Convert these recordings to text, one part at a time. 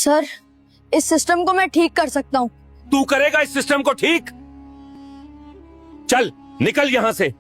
Sir, इस system को मैं ठीक कर सकता हूँ। तू करेगा इस सिस्टम को ठीक? चल निकल यहां से।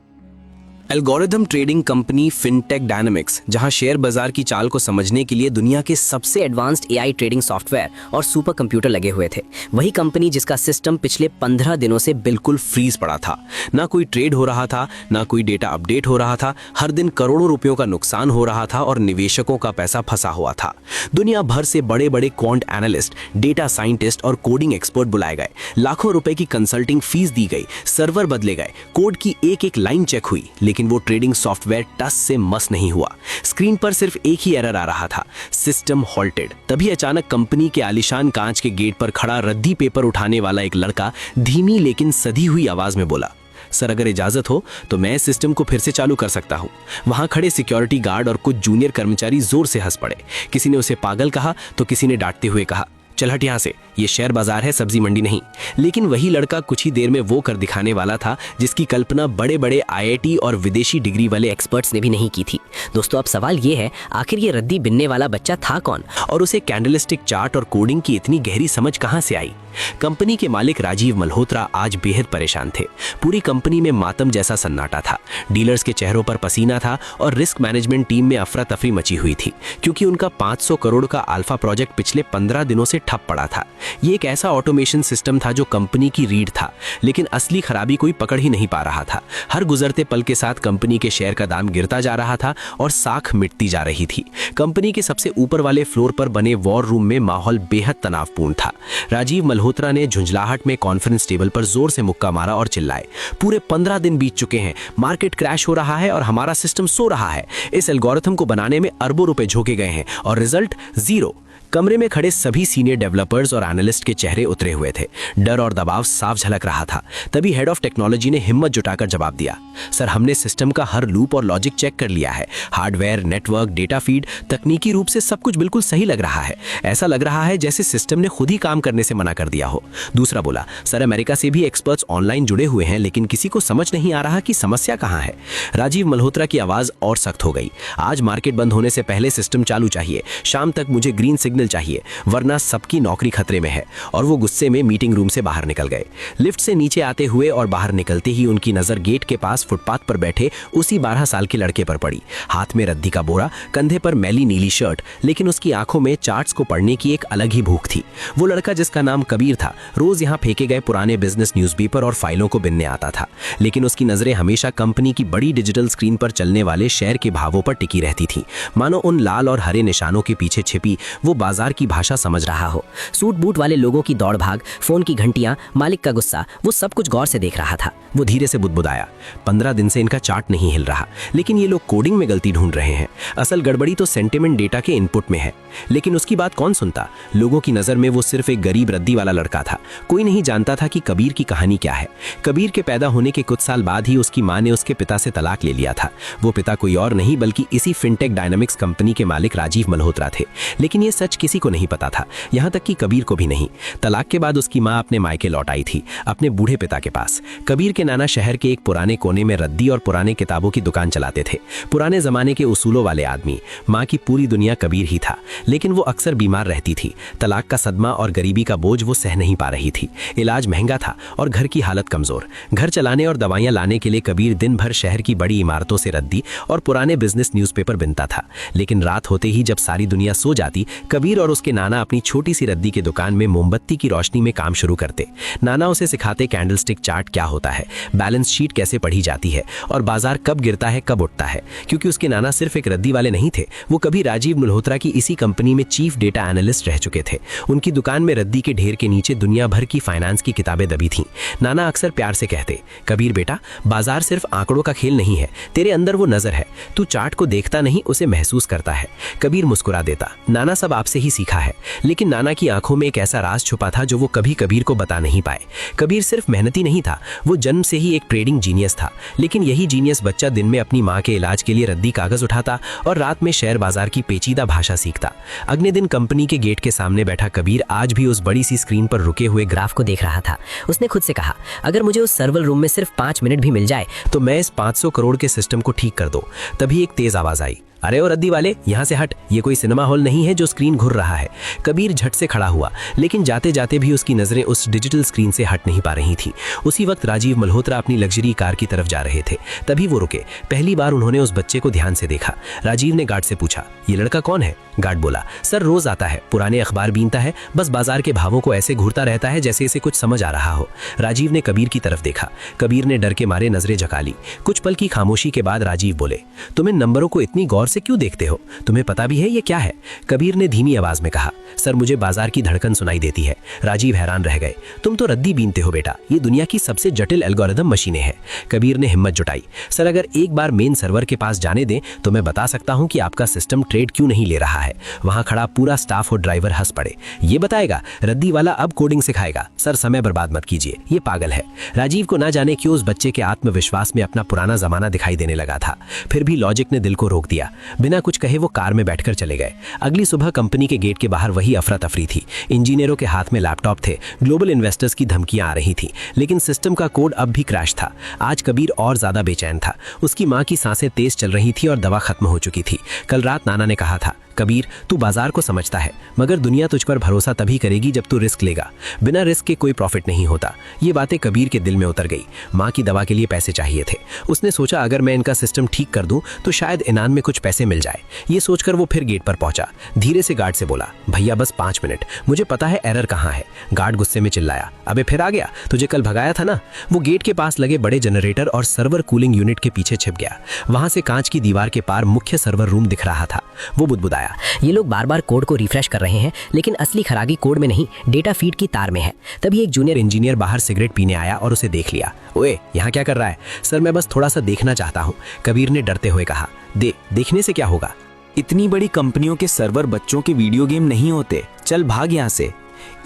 Algorithm trading company fintech dynamics, जहां शेयर बाजार की चाल को समझने के लिए दुनिया के सबसे एडवांस्ड एआई ट्रेडिंग सॉफ्टवेयर और सुपर कंप्यूटर लगे हुए थे। वही कंपनी जिसका सिस्टम पिछले 15 दिनों से बिल्कुल फ्रीज पड़ा था। ना कोई ट्रेड हो रहा था, ना कोई डेटा अपडेट हो रहा था। हर दिन करोड़ों रुपयों का नुकसान हो रहा था और निवेशकों का पैसा फंसा हुआ था। दुनिया भर से बड़े बड़े क्वांट एनालिस्ट, डेटा साइंटिस्ट और कोडिंग एक्सपर्ट बुलाए गए। लाखों रुपए की कंसल्टिंग फीस दी गई, सर्वर बदले गए, कोड की एक एक लाइन चेक हुई, लेकिन वो ट्रेडिंग सॉफ्टवेयर टस से मस नहीं हुआ। स्क्रीन पर सिर्फ एक ही एरर आ रहा था, सिस्टम हॉल्टेड। तभी अचानक कंपनी के आलीशान कांच के गेट पर खड़ा रद्दी पेपर उठाने वाला एक लड़का धीमी लेकिन सधी हुई आवाज में बोला, सर अगर इजाजत हो तो मैं सिस्टम को फिर से चालू कर सकता हूं। वहां खड़े सिक्योरिटी गार्ड और कुछ जूनियर कर्मचारी जोर से हंस पड़े। किसी ने उसे पागल कहा तो किसी ने डांटते हुए कहा, चल हट यहां से, ये शेयर बाजार है, सब्जी मंडी नहीं। लेकिन वही लड़का कुछ ही देर में वो कर दिखाने वाला था जिसकी कल्पना बड़े बड़े आईआईटी और विदेशी डिग्री वाले एक्सपर्ट्स ने भी नहीं की थी। दोस्तों, अब सवाल ये है, आखिर ये रद्दी बिनने वाला बच्चा था कौन और उसे कैंडलस्टिक चार्ट और कोडिंग की इतनी गहरी समझ कहां से आई? कंपनी के मालिक राजीव मल्होत्रा आज बेहद परेशान थे। पूरी कंपनी में मातम जैसा सन्नाटा था। डीलर्स के चेहरों पर पसीना था और रिस्क मैनेजमेंट टीम में अफरा तफरी मची हुई थी, क्योंकि उनका 500 करोड़ का अल्फा प्रोजेक्ट पिछले 15 दिनों से ठप पड़ा था। ये एक ऐसा ऑटोमेशन सिस्टम था जो कंपनी की रीढ़ था, लेकिन असली खराबी कोई पकड़ ही नहीं पा रहा था। हर गुजरते पल के साथ कंपनी के शेयर का दाम गिरता जा रहा था और साख मिटती जा रही थी। कंपनी के सबसे ऊपर वाले फ्लोर पर बने वॉर रूम में माहौल बेहद तनावपूर्ण था। राजीव मल्होत्रा ने झुंझलाहट में कॉन्फ्रेंस टेबल पर जोर से मुक्का मारा और चिल्लाए, पूरे 15 दिन बीत चुके हैं, मार्केट क्रैश हो रहा है और हमारा सिस्टम सो रहा है। इस एल्गोरिथम को बनाने में अरबों रुपए झोंके गए हैं और रिजल्ट जीरो। कमरे में खड़े सभी सीनियर डेवलपर्स और एनालिस्ट के चेहरे उतरे हुए थे। डर और दबाव साफ झलक रहा था। तभी हेड ऑफ टेक्नोलॉजी ने हिम्मत जुटाकर जवाब दिया, सर हमने सिस्टम का हर लूप और लॉजिक चेक कर लिया है। हार्डवेयर, नेटवर्क, डेटा फीड, तकनीकी रूप से सब कुछ बिल्कुल सही लग रहा है। ऐसा लग रहा है जैसे सिस्टम ने खुद ही काम करने से मना कर दिया हो। दूसरा बोला, सर अमेरिका से भी एक्सपर्ट्स ऑनलाइन जुड़े हुए हैं, लेकिन किसी को समझ नहीं आ रहा कि समस्या कहाँ है। राजीव मल्होत्रा की आवाज और सख्त हो गई, आज मार्केट बंद होने से पहले सिस्टम चालू चाहिए। शाम तक मुझे ग्रीन सिग्नल चाहिए, वरना सबकी नौकरी खतरे में है। और वो गुस्से में मीटिंग रूम से बाहर निकल गए। लिफ्ट से नीचे आते हुए और बाहर निकलते ही उनकी नजर गेट के पास फुटपाथ पर बैठे उसी 12 साल के लड़के पर पड़ी। हाथ में रद्दी का बोरा, कंधे पर मैली नीली शर्ट, लेकिन उसकी आंखों में चार्ट्स को पढ़ने की एक अलग ही भूख थी। वो लड़का जिसका नाम कबीर था, रोज यहाँ फेंके गए पुराने बिजनेस न्यूज़पेपर और फाइलों को बिनने आता था, लेकिन उसकी नजरें हमेशा कंपनी की बड़ी डिजिटल स्क्रीन पर चलने वाले शेयर के भावों पर टिकी रहती थी, मानो उन लाल और हरे निशानों के पीछे छिपी वो बाजार की भाषा समझ रहा हो। सूट बूट वाले लोगों की दौड़ भाग, फोन की घंटियां, मालिक का गुस्सा, वो सब कुछ गौर से देख रहा था। वो धीरे से बुदबुदाया, 15 दिन से इनका चार्ट नहीं हिल रहा, लेकिन ये लोग कोडिंग में गलती ढूंढ रहे हैं। असल गड़बड़ी तो सेंटिमेंट डेटा के इनपुट में है। लेकिन उसकी बात कौन सुनता? लोगों की नजर में वो सिर्फ एक गरीब रद्दी वाला लड़का था। कोई नहीं जानता था कि कबीर की कहानी क्या है। कबीर के पैदा होने के कुछ साल बाद ही उसकी मां ने उसके पिता से तलाक ले लिया था। वो पिता कोई और नहीं बल्कि इसी फिनटेक डायनामिक्स कंपनी के मालिक राजीव मल्होत्रा थे। लेकिन ये सच किसी को नहीं पता था, यहाँ तक कि कबीर को भी नहीं। तलाक के बाद उसकी मां अपने मायके लौट आई थी, अपने बूढ़े पिता के पास। कबीर के नाना शहर के एक पुराने कोने में रद्दी और पुराने किताबों की दुकान चलाते थे। पुराने जमाने के उसूलों वाले आदमी। मां की पूरी दुनिया कबीर ही था, लेकिन वो अक्सर बीमार रहती थी। तलाक का सदमा और गरीबी का बोझ वो सह नहीं पा रही थी। इलाज महंगा था और घर की हालत कमजोर। घर चलाने और दवाइयां लाने के लिए कबीर दिन भर शहर की बड़ी इमारतों से रद्दी और पुराने बिजनेस न्यूज़पेपर बिनता था। लेकिन रात होते ही जब सारी दुनिया सो जाती, कबीर और उसके नाना अपनी छोटी सी रद्दी की दुकान में मोमबत्ती की रोशनी में काम शुरू करते। नाना उसे सिखाते कैंडलस्टिक चार्ट क्या होता है, बैलेंस शीट कैसे पढ़ी जाती है और बाजार कब गिरता है कब उठता है। क्योंकि उसके नाना सिर्फ एक रद्दी वाले नहीं थे, वो कभी राजीव मल्होत्रा की इसी कंपनी में चीफ डेटा एनालिस्ट रह चुके थे। उनकी दुकान में रद्दी के ढेर के नीचे दुनिया भर की फाइनेंस की किताबें दबी थीं। नाना अक्सर प्यार से कहते, कबीर बेटा, बाजार सिर्फ आंकड़ों का खेल नहीं है, तेरे अंदर वो नजर है, तू चार्ट को देखता नहीं उसे महसूस करता है। कबीर मुस्कुरा देता, नाना सब आपसे ही सीखा है। लेकिन नाना की आंखों में एक ऐसा राज छुपा था जो वो कभी कबीर को बता नहीं पाए। कबीर सिर्फ मेहनती नहीं था, वो जन्म से ही एक ट्रेडिंग जीनियस था। लेकिन यही जीनियस बच्चा दिन में अपनी माँ के इलाज के लिए रद्दी कागज उठाता और रात में शेयर बाजार की पेचीदा भाषा सीखता। अगले दिन कंपनी के गेट के सामने बैठा कबीर आज भी उस बड़ी सी स्क्रीन पर रुके हुए ग्राफ को देख रहा था। उसने खुद से कहा, अगर मुझे उस सर्वर रूम में सिर्फ 5 मिनट भी मिल जाए तो मैं इस 500 करोड़ के सिस्टम को ठीक कर दूं। तभी एक तेज आवाज आई, अरे ओ रद्दी वाले, यहाँ से हट, ये कोई सिनेमा हॉल नहीं है जो स्क्रीन घुर रहा है। कबीर झट से खड़ा हुआ, लेकिन जाते जाते भी उसकी नजरें उस डिजिटल स्क्रीन से हट नहीं पा रही थी। उसी वक्त राजीव मल्होत्रा अपनी लग्जरी कार की तरफ जा रहे थे। तभी वो रुके। पहली बार उन्होंने उस बच्चे को ध्यान से देखा। राजीव ने गार्ड से पूछा, ये लड़का कौन है? गार्ड बोला, सर रोज आता है, पुराने अखबार बीनता है, बस बाजार के भावों को ऐसे घूरता रहता है जैसे इसे कुछ समझ आ रहा हो। राजीव ने कबीर की तरफ देखा। कबीर ने डर के मारे नजरें झका ली। कुछ पल की खामोशी के बाद राजीव बोले, तुम इन नंबरों को इतनी गौर से क्यों देखते हो? तुम्हें पता भी है ये क्या है? कबीर ने धीमी आवाज में कहा, सर मुझे बाजार की धड़कन सुनाई देती है। राजीव हैरान रह गए। तुम तो रद्दी बीनते हो बेटा, ये दुनिया की सबसे जटिल एल्गोरिदम मशीनें हैं। कबीर ने हिम्मत जुटाई, सर अगर एक बार मेन सर्वर के पास जाने दें तो मैं बता सकता हूं कि आपका सिस्टम ट्रेड क्यों नहीं ले रहा है। वहां खड़ा पूरा स्टाफ और ड्राइवर हंस पड़े। ये बताएगा, रद्दी वाला अब कोडिंग सिखाएगा। सर समय बर्बाद मत कीजिए, ये पागल है। राजीव को ना जाने क्यों उस बच्चे के आत्मविश्वास में अपना पुराना जमाना दिखाई देने लगा था। फिर भी लॉजिक ने दिल को रोक दिया। बिना कुछ कहे वो कार में बैठकर चले गए। अगली सुबह कंपनी के गेट के बाहर वही अफरा तफरी थी। इंजीनियरों के हाथ में लैपटॉप थे, ग्लोबल इन्वेस्टर्स की धमकियां आ रही थी, लेकिन सिस्टम का कोड अब भी क्रैश था। आज कबीर और ज्यादा बेचैन था। उसकी माँ की सांसें तेज चल रही थी और दवा खत्म हो चुकी थी। कल रात नाना ने कहा था, कबीर तू बाजार को समझता है, मगर दुनिया तुझ पर भरोसा तभी करेगी जब तू रिस्क लेगा। बिना रिस्क के कोई प्रॉफिट नहीं होता। ये बातें कबीर के दिल में उतर गई। माँ की दवा के लिए पैसे चाहिए थे। उसने सोचा अगर मैं इनका सिस्टम ठीक कर दूं तो शायद इनाम में कुछ पैसे मिल जाए। ये सोचकर वो फिर गेट पर पहुंचा। धीरे से गार्ड से बोला, भैया बस 5 मिनट, मुझे पता है एरर कहाँ है। गार्ड गुस्से में चिल्लाया, अबे फिर आ गया? तुझे कल भगाया था ना। वो गेट के पास लगे बड़े जनरेटर और सर्वर कूलिंग यूनिट के पीछे छिप गया। वहां से कांच की दीवार के पार मुख्य सर्वर रूम दिख रहा था। वो बुदबुदाया, ये लोग बार बार कोड को रिफ्रेश कर रहे हैं, लेकिन असली खराबी कोड में नहीं, डेटा फीड की तार में है। तभी एक जूनियर इंजीनियर बाहर सिगरेट पीने आया और उसे देख लिया। ओए यहाँ क्या कर रहा है? सर मैं बस थोड़ा सा देखना चाहता हूँ, कबीर ने डरते हुए कहा। देखने से क्या होगा? इतनी बड़ी कंपनियों के सर्वर बच्चों के वीडियो गेम नहीं होते, चल भाग यहाँ से।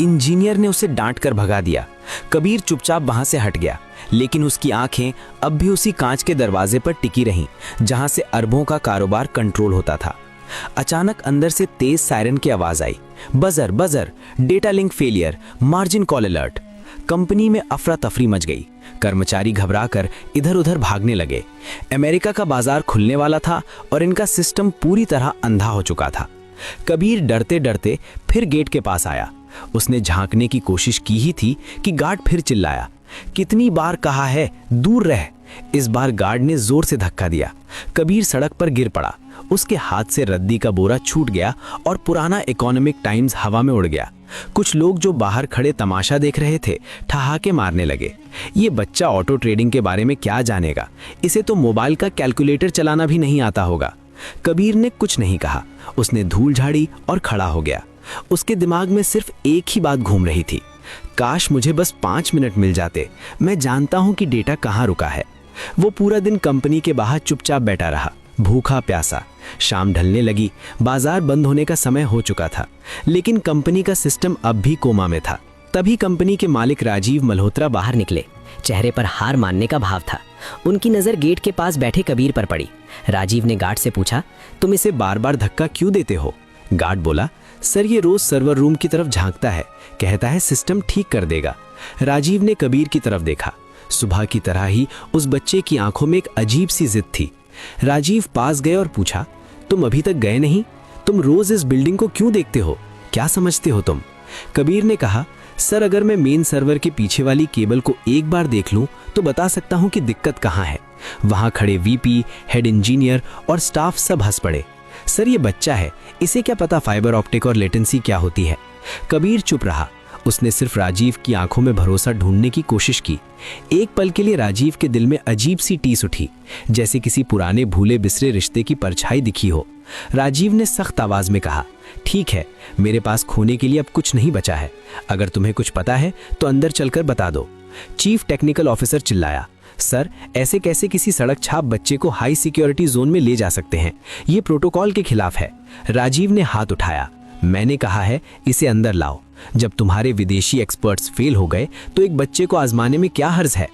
इंजीनियर ने उसे डांट कर भगा दिया। कबीर चुपचाप वहां से हट गया, लेकिन उसकी आंखें अब भी उसी कांच के दरवाजे पर टिकी रहीं जहां से अरबों का कारोबार कंट्रोल होता था। अचानक अंदर से तेज सायरन की आवाज आई। Buzzer buzzer, data link failure, margin call alert. Company में अफरा तफरी मच गई। कर्मचारी घबराकर इधर उधर भागने लगे। अमेरिका का बाजार खुलने वाला था और इनका सिस्टम पूरी तरह अंधा हो चुका था। कबीर डरते डरते फिर गेट के पास आया। उसने झांकने की कोशिश की ही थी कि गार्ड फिर चिल्लाया, कितनी बार कहा है दूर रह। इस बार गार्ड ने जोर से धक्का दिया। कबीर सड़क पर गिर पड़ा। उसके हाथ से रद्दी का बोरा छूट गया और पुराना इकोनॉमिक टाइम्स हवा में उड़ गया। कुछ लोग जो बाहर खड़े तमाशा देख रहे थे ठहाके मारने लगे। ये बच्चा ऑटो ट्रेडिंग के बारे में क्या जानेगा? इसे तो मोबाइल का कैलकुलेटर चलाना भी नहीं आता होगा। कबीर ने कुछ नहीं कहा। उसने धूल झाड़ी और खड़ा हो गया। उसके दिमाग में सिर्फ एक ही बात घूम रही थी, काश मुझे बस 5 मिनट मिल जाते, मैं जानता हूं कि डेटा कहां रुका है। वो पूरा दिन कंपनी के बाहर चुपचाप बैठा रहा, भूखा प्यासा। शाम ढलने लगी, बाजार बंद होने का समय हो चुका था, लेकिन कंपनी का सिस्टम अब भी कोमा में था। तभी कंपनी के मालिक राजीव मल्होत्रा बाहर निकले। चेहरे पर हार मानने का भाव था। उनकी नजर गेट के पास बैठे कबीर पर पड़ी। राजीव ने गार्ड से पूछा, तुम इसे बार बार धक्का क्यों देते हो? गार्ड बोला, सर ये रोज सर्वर रूम की तरफ झांकता है, कहता है सिस्टम ठीक कर देगा। राजीव ने कबीर की तरफ देखा। सुबह की तरह ही उस बच्चे की आंखों में एक अजीब सी जिद थी। राजीव पास गए और पूछा, तुम अभी तक गए नहीं? तुम रोज इस बिल्डिंग को क्यों देखते हो? क्या समझते हो तुम? कबीर ने कहा, सर अगर मैं मेन सर्वर के पीछे वाली केबल को एक बार देख लूं तो बता सकता हूं कि दिक्कत कहां है। वहां खड़े वीपी, हेड इंजीनियर और स्टाफ सब हंस पड़े। सर ये बच्चा है, इसे क्या पता फाइबर ऑप्टिक और लेटेंसी क्या होती है। कबीर चुप रहा। उसने सिर्फ राजीव की आंखों में भरोसा ढूंढने की कोशिश की। एक पल के लिए राजीव के दिल में अजीब सी टीस उठी, जैसे किसी पुराने भूले बिसरे रिश्ते की परछाई दिखी हो। राजीव ने सख्त आवाज में कहा, ठीक है, मेरे पास खोने के लिए अब कुछ नहीं बचा है। अगर तुम्हें कुछ पता है तो अंदर चलकर बता दो। चीफ टेक्निकल ऑफिसर चिल्लाया, सर ऐसे कैसे किसी सड़क छाप बच्चे को हाई सिक्योरिटी जोन में ले जा सकते हैं? ये प्रोटोकॉल के खिलाफ है। राजीव ने हाथ उठाया, मैंने कहा है इसे अंदर लाओ। जब तुम्हारे विदेशी एक्सपर्ट्स फेल हो गए तो एक बच्चे को आजमाने में क्या हर्ज है?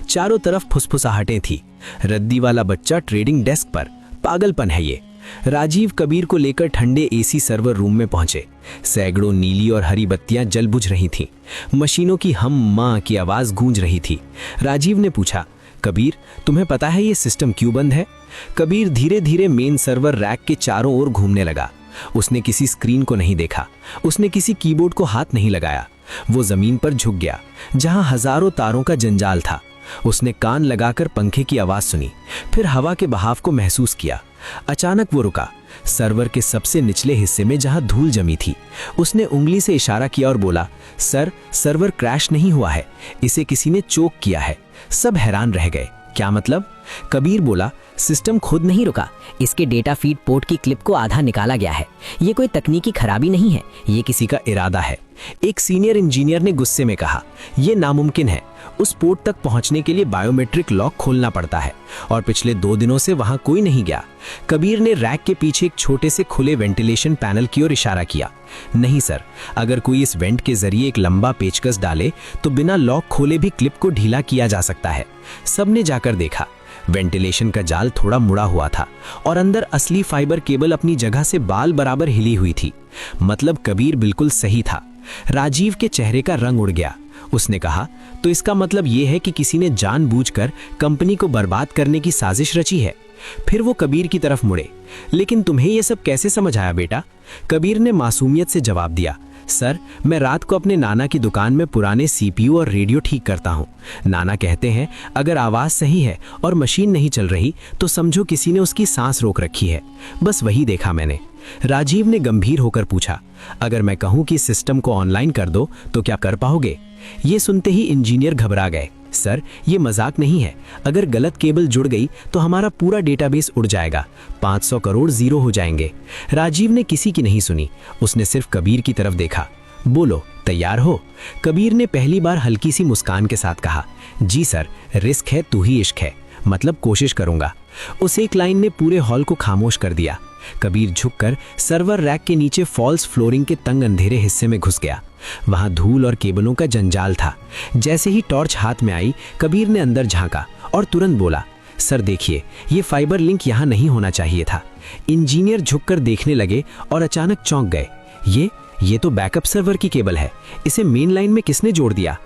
चारों तरफ फुसफुसाहटें थी। रद्दी वाला बच्चा ट्रेडिंग डेस्क पर, पागलपन है ये। राजीव कबीर को लेकर ठंडे एसी सर्वर रूम में पहुंचे। सैकड़ों नीली और हरी बत्तियां जल बुझ रही थीं। मशीनों की हम मां की आवाज गूंज रही थी। राजीव ने पूछा, कबीर तुम्हें पता है ये सिस्टम क्यों बंद है? कबीर धीरे धीरे मेन सर्वर रैक के चारों ओर घूमने लगा। उसने किसी स्क्रीन को नहीं देखा, उसने किसी कीबोर्ड को हाथ नहीं लगाया। वो जमीन पर झुक गया जहां हजारों तारों का जंजाल था। उसने कान लगाकर पंखे की आवाज सुनी, फिर हवा के बहाव को महसूस किया। अचानक वो रुका, सर्वर के सबसे निचले हिस्से में जहां धूल जमी थी। उसने उंगली से इशारा किया और बोला, सर, सर्वर क्रैश नहीं हुआ है, इसे किसी ने चोक किया है। सब हैरान रह गए। क्या मतलब? कबीर बोला, सिस्टम खुद नहीं रुका, इसके डेटा फीड पोर्ट की क्लिप को आधा निकाला गया है। ये कोई तकनीकी खराबी नहीं है, ये किसी का इरादा है। एक सीनियर इंजीनियर ने गुस्से में कहा, यह नामुमकिन है। उस पोर्ट तक पहुंचने के लिए बायोमेट्रिक लॉक खोलना पड़ता है और पिछले 2 दिनों से वहां कोई नहीं गया। कबीर ने रैक के पीछे एक छोटे से खुले वेंटिलेशन पैनल की ओर इशारा किया। नहीं सर, अगर कोई इस वेंट के जरिए एक लंबा पेचकस डाले तो बिना लॉक खोले भी क्लिप को ढीला किया जा सकता है। सबने जाकर देखा। वेंटिलेशन का जाल थोड़ा मुड़ा हुआ था और अंदर असली फाइबर केबल अपनी जगह से बाल बराबर हिली हुई थी। मतलब कबीर बिल्कुल सही था। राजीव के चेहरे का रंग उड़ गया। उसने कहा, तो इसका मतलब यह है कि किसी ने जानबूझकर कंपनी को बर्बाद करने की साजिश रची है। फिर वो कबीर की तरफ मुड़े, लेकिन तुम्हें यह सब कैसे समझ आया बेटा? कबीर ने मासूमियत से जवाब दिया, सर, मैं रात को अपने नाना की दुकान में पुराने सीपीयू और रेडियो ठीक करता हूँ। नाना कहते हैं अगर आवाज़ सही है और मशीन नहीं चल रही तो समझो किसी ने उसकी सांस रोक रखी है। बस वही देखा मैंने। राजीव ने गंभीर होकर पूछा, अगर मैं कहूँ कि सिस्टम को ऑनलाइन कर दो तो क्या कर पाओगे? ये सुनते ही इंजीनियर घबरा गए। सर, ये मजाक नहीं है। अगर गलत केबल जुड़ गई तो हमारा पूरा डेटाबेस उड़ जाएगा, 500 करोड़ जीरो हो जाएंगे। राजीव ने किसी की नहीं सुनी। उसने सिर्फ कबीर की तरफ देखा। बोलो, तैयार हो? कबीर ने पहली बार हल्की सी मुस्कान के साथ कहा, जी सर, रिस्क है तू ही इश्क है, मतलब कोशिश करूंगा। उस एक लाइन ने पूरे हॉल को खामोश कर दिया। कबीर झुककर सर्वर रैक के नीचे फॉल्स फ्लोरिंग के तंग अंधेरे हिस्से में घुस गया। वहां धूल और केबलों का जंजाल था। जैसे ही टॉर्च हाथ में आई, कबीर ने अंदर झांका और तुरंत बोला, सर देखिए, ये फाइबर लिंक यहां नहीं होना चाहिए था। इंजीनियर झुककर देखने लगे और अचानक चौंक गए। ये तो बैकअप सर्वर की केबल है, इसे मेन लाइन में किसने जोड़ दिया?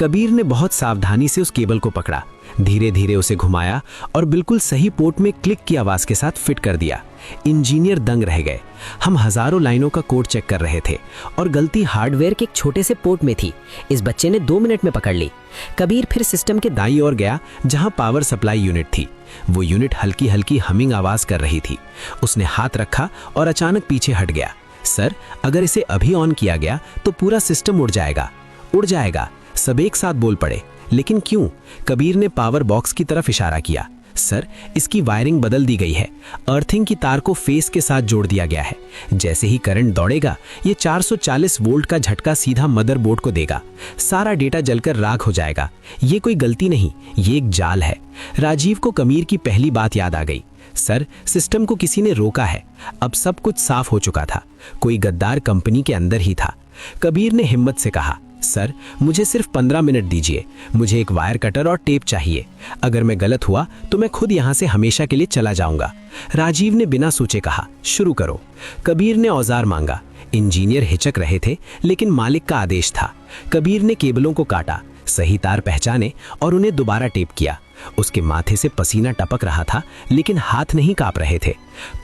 कबीर ने बहुत सावधानी से उस केबल को पकड़ा, धीरे धीरे उसे घुमाया और बिल्कुल सही पोर्ट में क्लिक की आवाज के साथ फिट कर दिया। इंजीनियर दंग रह गए। हम हजारों लाइनों का कोड चेक कर रहे थे और गलती हार्डवेयर के एक छोटे से पोर्ट में थी। इस बच्चे ने 2 मिनट में पकड़ ली। कबीर फिर सिस्टम के दाईं ओर गया जहां पावर सप्लाई यूनिट थी। वो यूनिट हल्की हल्की हमिंग आवाज कर रही थी। उसने हाथ रखा और अचानक पीछे हट गया। सर, अगर इसे अभी ऑन किया गया तो पूरा सिस्टम उड़ जाएगा। उड़ जाएगा, सब एक साथ बोल पड़े। लेकिन क्यों? कबीर ने पावर बॉक्स की तरफ इशारा किया। सर, इसकी वायरिंग बदल दी गई है। अर्थिंग की तार को फेस के साथ जोड़ दिया गया है। जैसे ही करंट दौड़ेगा, ये 440 वोल्ट का झटका सीधा मदरबोर्ड को देगा। सारा डेटा जलकर राख हो जाएगा। ये कोई गलती नहीं, ये एक जाल है। राजीव को कबीर की पहली बात याद आ गई। सर, सिस्टम को किसी ने रोका है। अब सब कुछ साफ हो चुका था। कोई गद्दार कंपनी के अंदर ही था। कबीर ने हिम्मत से कहा, सर, मुझे सिर्फ 15 मिनट दीजिए। मुझे एक वायर कटर और टेप चाहिए। अगर मैं गलत हुआ तो मैं खुद यहाँ से हमेशा के लिए चला जाऊंगा। राजीव ने बिना सोचे कहा, शुरू करो। कबीर ने औजार मांगा। इंजीनियर हिचक रहे थे, लेकिन मालिक का आदेश था। कबीर ने केबलों को काटा, सही तार पहचाने और उन्हें दोबारा टेप किया। उसके माथे से पसीना टपक रहा था, लेकिन हाथ नहीं कांप रहे थे।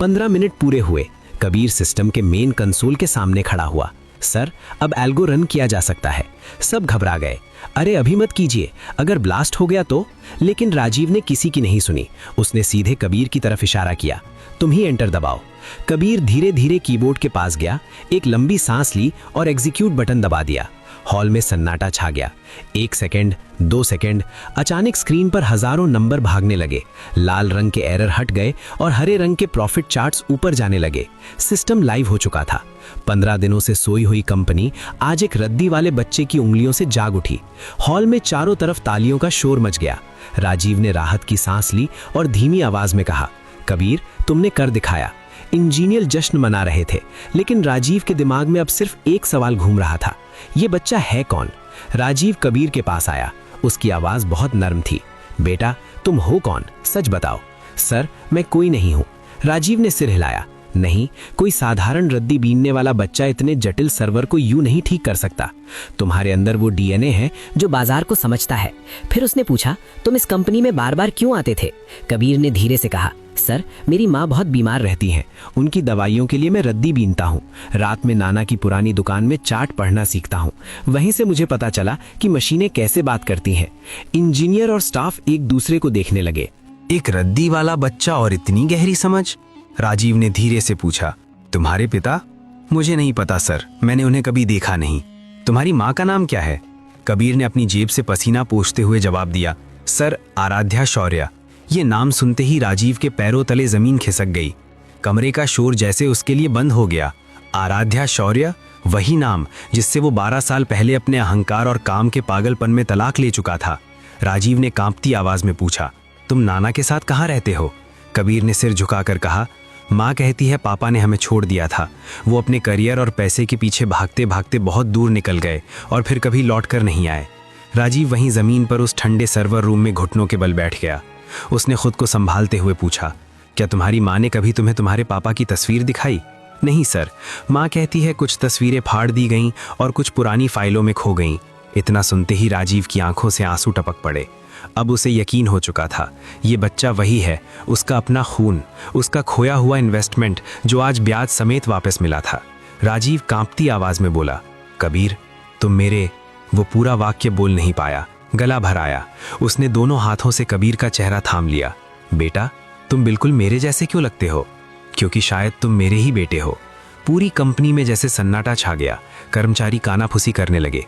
15 मिनट पूरे हुए। कबीर सिस्टम के मेन कंसोल के सामने खड़ा हुआ। सर, अब एल्गो रन किया जा सकता है। सब घबरा गए। अरे अभी मत कीजिए, अगर ब्लास्ट हो गया तो। लेकिन राजीव ने किसी की नहीं सुनी। उसने सीधे कबीर की तरफ इशारा किया, तुम ही एंटर दबाओ। कबीर धीरे धीरे कीबोर्ड के पास गया, एक लंबी सांस ली और एग्जीक्यूट बटन दबा दिया। हॉल में सन्नाटा छा गया। 1 सेकंड, 2 सेकंड, अचानक स्क्रीन पर हजारों नंबर भागने लगे। लाल रंग के एरर हट गए और हरे रंग के प्रॉफिट चार्ट्स ऊपर जाने लगे। सिस्टम लाइव हो चुका था। 15 दिनों से सोई हुई कंपनी आज एक रद्दी वाले बच्चे की उंगलियों से जाग उठी। हॉल में चारों तरफ तालियों का शोर मच गया। राजीव ने राहत की सांस ली और धीमी आवाज में कहा, कबीर, तुमने कर दिखाया। इंजीनियर जश्न मना रहे थे, लेकिन राजीव के दिमाग में अब सिर्फ एक सवाल घूम रहा था, ये बच्चा है कौन? राजीव कबीर के पास आया। उसकी आवाज बहुत नर्म थी। बेटा, तुम हो कौन? सच बताओ। सर, मैं कोई नहीं हूं। राजीव ने सिर हिलाया। नहीं, कोई साधारण रद्दी बीनने वाला बच्चा इतने जटिल सर्वर को यूं नहीं ठीक कर सकता। तुम्हारे अंदर वो डीएनए है जो बाजार को समझता है। फिर उसने पूछा, तुम इस कंपनी में बार बार क्यों आते थे? कबीर ने धीरे से कहा, सर, मेरी माँ बहुत बीमार रहती हैं। उनकी दवाइयों के लिए मैं रद्दी बीनता हूँ। रात में नाना की पुरानी दुकान में चार्ट पढ़ना सीखता हूँ। वहीं से मुझे पता चला कि मशीनें कैसे बात करती हैं। इंजीनियर और स्टाफ एक दूसरे को देखने लगे। एक रद्दी वाला बच्चा और इतनी गहरी समझ? राजीव ने धीरे से पूछा, तुम्हारे पिता? मुझे नहीं पता सर, मैंने उन्हें कभी देखा नहीं। तुम्हारी माँ का नाम क्या है? कबीर ने अपनी जेब से पसीना पोंछते हुए जवाब दिया, सर, आराध्या शौर्य। ये नाम सुनते ही राजीव के पैरों तले जमीन खिसक गई। कमरे का शोर जैसे उसके लिए बंद हो गया। आराध्या शौर्य, वही नाम जिससे वो 12 साल पहले अपने अहंकार और काम के पागलपन में तलाक ले चुका था। राजीव ने कांपती आवाज में पूछा, तुम नाना के साथ कहाँ रहते हो? कबीर ने सिर झुकाकर कहा, माँ कहती है पापा ने हमें छोड़ दिया था। वो अपने करियर और पैसे के पीछे भागते भागते बहुत दूर निकल गए और फिर कभी लौट कर नहीं आए। राजीव वहीं जमीन पर उस ठंडे सर्वर रूम में घुटनों के बल बैठ गया। उसने खुद को संभालते हुए पूछा, क्या तुम्हारी माँ ने कभी तुम्हें तुम्हारे पापा की तस्वीर दिखाई? नहीं सर, माँ कहती है कुछ तस्वीरें फाड़ दी गईं और कुछ पुरानी फाइलों में खो गईं। इतना सुनते ही राजीव की आंखों से आंसू टपक पड़े। अब उसे यकीन हो चुका था, ये बच्चा वही है, उसका अपना खून, उसका खोया हुआ इन्वेस्टमेंट जो आज ब्याज समेत वापस मिला था। राजीव कांपती आवाज में बोला, कबीर, तुम मेरे। वो पूरा वाक्य बोल नहीं पाया, गला भर आया। उसने दोनों हाथों से कबीर का चेहरा थाम लिया। बेटा, तुम बिल्कुल मेरे जैसे क्यों लगते हो? क्योंकि शायद तुम मेरे ही बेटे हो। पूरी कंपनी में जैसे सन्नाटा छा गया। कर्मचारी कानाफूसी करने लगे।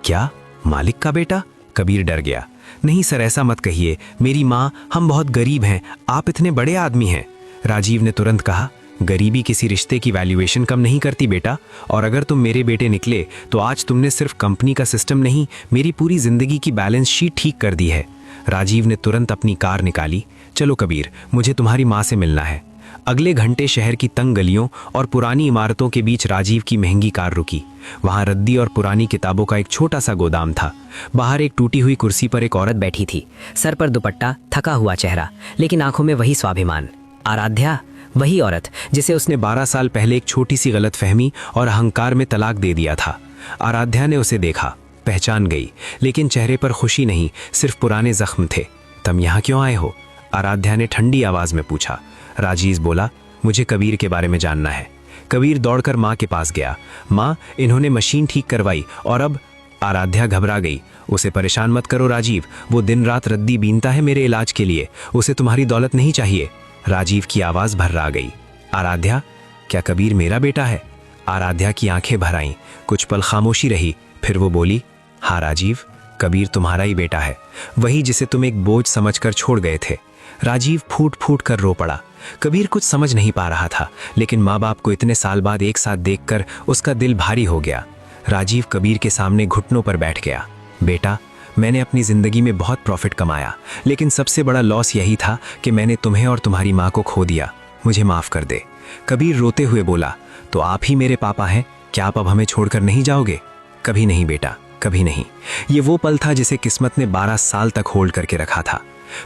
क्या, मालिक का बेटा? कबीर डर गया। नहीं सर, ऐसा मत कहिए। मेरी माँ, हम बहुत गरीब हैं, आप इतने बड़े आदमी हैं। राजीव ने तुरंत कहा, गरीबी किसी रिश्ते की वैल्यूएशन कम नहीं करती बेटा। और अगर तुम मेरे बेटे निकले तो आज तुमने सिर्फ कंपनी का सिस्टम नहीं, मेरी पूरी जिंदगी की बैलेंस शीट ठीक कर दी है। राजीव ने तुरंत अपनी कार निकाली। चलो कबीर, मुझे तुम्हारी माँ से मिलना है। अगले घंटे शहर की तंग गलियों और पुरानी इमारतों के बीच राजीव की महंगी कार रुकी। वहां रद्दी और पुरानी किताबों का एक छोटा सा गोदाम था। बाहर एक टूटी हुई कुर्सी पर एक औरत बैठी थी, सर पर दुपट्टा, थका हुआ चेहरा, लेकिन आंखों में वही स्वाभिमान। आराध्या, वही औरत जिसे उसने 12 साल पहले एक छोटी सी गलतफहमी और अहंकार में तलाक दे दिया था। आराध्या ने उसे देखा, पहचान गई, लेकिन चेहरे पर खुशी नहीं, सिर्फ पुराने जख्म थे। तुम यहाँ क्यों आए हो? आराध्या ने ठंडी आवाज में पूछा। राजीव बोला, मुझे कबीर के बारे में जानना है। कबीर दौड़कर माँ के पास गया। माँ, इन्होंने मशीन ठीक करवाई और अब। आराध्या घबरा गई। उसे परेशान मत करो राजीव, वो दिन रात रद्दी बीनता है मेरे इलाज के लिए, उसे तुम्हारी दौलत नहीं चाहिए। राजीव की आवाज भर्रा गई। आराध्या, क्या कबीर मेरा बेटा है? आराध्या की आंखें भर आईं। कुछ पल खामोशी रही, फिर वो बोली, हाँ राजीव, कबीर तुम्हारा ही बेटा है, वही जिसे तुम एक बोझ समझकर छोड़ गए थे। राजीव फूट फूट कर रो पड़ा। कबीर कुछ समझ नहीं पा रहा था, लेकिन माँ बाप को इतने साल बाद एक साथ देखकर उसका दिल भारी हो गया। राजीव कबीर के सामने घुटनों पर बैठ गया। बेटा, मैंने अपनी जिंदगी में बहुत प्रॉफिट कमाया, लेकिन सबसे बड़ा लॉस यही था कि मैंने तुम्हें और तुम्हारी माँ को खो दिया। मुझे माफ कर दे। कबीर रोते हुए बोला, तो आप ही मेरे पापा हैं, क्या आप अब हमें छोड़कर नहीं जाओगे? कभी नहीं बेटा, कभी नहीं। ये वो पल था जिसे किस्मत ने 12 साल तक होल्ड करके रखा था।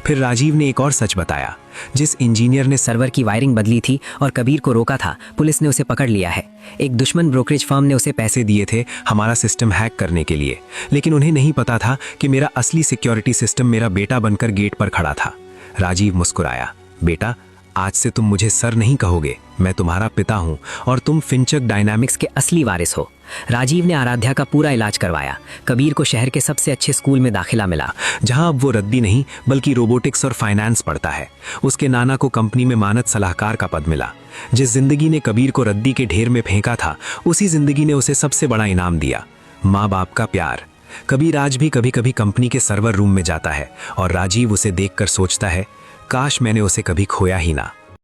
फिर राजीव ने एक और सच बताया। जिस इंजीनियर ने सर्वर की वायरिंग बदली थी और कबीर को रोका था, पुलिस ने उसे पकड़ लिया है। एक दुश्मन ब्रोकरेज फर्म ने उसे पैसे दिए थे हमारा सिस्टम हैक करने के लिए, लेकिन उन्हें नहीं पता था कि मेरा असली सिक्योरिटी सिस्टम मेरा बेटा बनकर गेट पर खड़ा था। राजीव मुस्कुराया। बेटा, आज से तुम मुझे सर नहीं कहोगे, मैं तुम्हारा पिता हूं और तुम फिनटेक डायनामिक्स के असली वारिस हो। राजीव ने आराध्या का पूरा इलाज करवाया। कबीर को शहर के सबसे अच्छे स्कूल में दाखिला मिला, जहां अब वो रद्दी नहीं बल्कि रोबोटिक्स और फाइनेंस पढ़ता है। उसके नाना को कंपनी में मानद सलाहकार का पद मिला। जिस जिंदगी ने कबीर को रद्दी के ढेर में फेंका था, उसी जिंदगी ने उसे सबसे बड़ा इनाम दिया, माँ बाप का प्यार। कबीर आज भी कभी कभी कंपनी के सर्वर रूम में जाता है और राजीव उसे देखकर सोचता है, काश मैंने उसे कभी खोया ही ना।